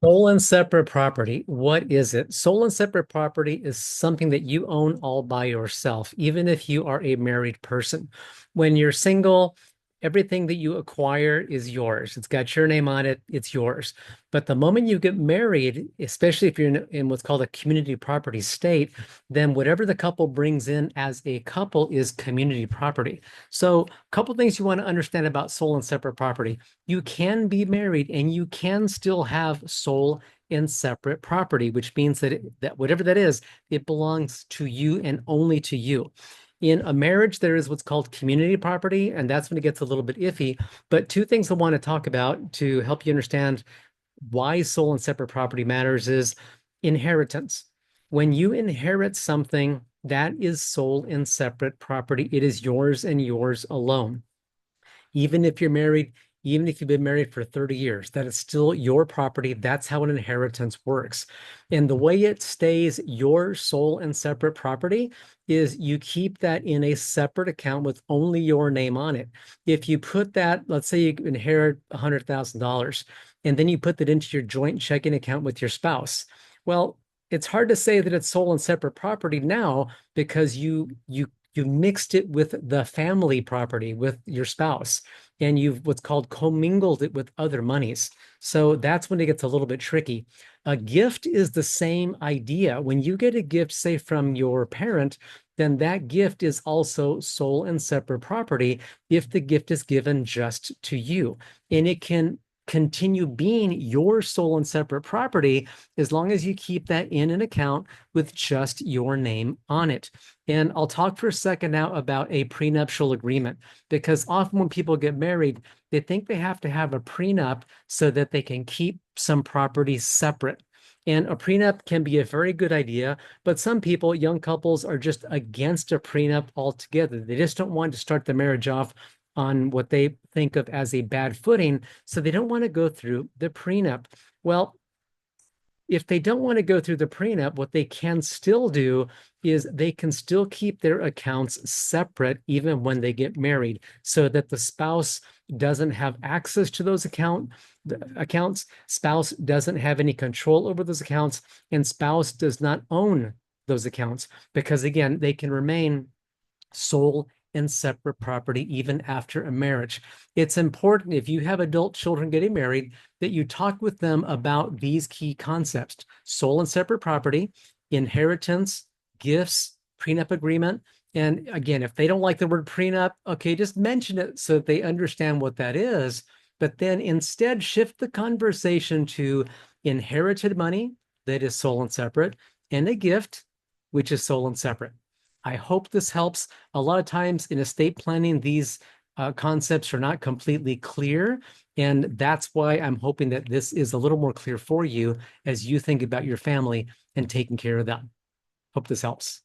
Sole and separate property. What is it? Sole and separate property is something that you own all by yourself, even if you are a married person. When you're single, everything that you acquire is yours. It's got your name on it, it's yours. But the moment you get married, especially if you're in what's called a community property state, then whatever the couple brings in as a couple is community property. So, a couple things you want to understand about sole and separate property. You can be married and you can still have sole and separate property, which means that that whatever that is, it belongs to you and only to you. In a marriage, there is what's called community property, and that's when it gets a little bit iffy. But two things I want to talk about to help you understand why sole and separate property matters is inheritance. When you inherit something, that is sole and separate property. It is yours and yours alone. Even if you're married, even if you've been married for 30 years, that is still your property. That's how an inheritance works. And the way it stays your sole and separate property is you keep that in a separate account with only your name on it. If you put that, let's say you inherit $100,000 and then you put that into your joint checking account with your spouse. Well, it's hard to say that it's sole and separate property now because you mixed it with the family property with your spouse and you've what's called commingled it with other monies. So that's when it gets a little bit tricky. A gift is the same idea. When you get a gift, say from your parent, then that gift is also sole and separate property if the gift is given just to you. And it can continue being your sole and separate property as long as you keep that in an account with just your name on it. And I'll talk for a second now about a prenuptial agreement, because often when people get married, they think they have to have a prenup so that they can keep some property separate. And a prenup can be a very good idea, but some people, young couples, are just against a prenup altogether. They just don't want to start the marriage off on what they think of as a bad footing, so they don't want to go through the prenup. Well, if they don't want to go through the prenup, what they can still do is they can still keep their accounts separate even when they get married, so that the spouse doesn't have access to those accounts, spouse doesn't have any control over those accounts, and spouse does not own those accounts, because again, they can remain sole and separate property even after a marriage. It's important, if you have adult children getting married, that you talk with them about these key concepts: sole and separate property, inheritance, gifts, prenup agreement. And again, if they don't like the word prenup, okay, just mention it so that they understand what that is. But then instead shift the conversation to inherited money that is sole and separate, and a gift, which is sole and separate. I hope this helps. A lot of times in estate planning, these concepts are not completely clear. And that's why I'm hoping that this is a little more clear for you as you think about your family and taking care of them. Hope this helps.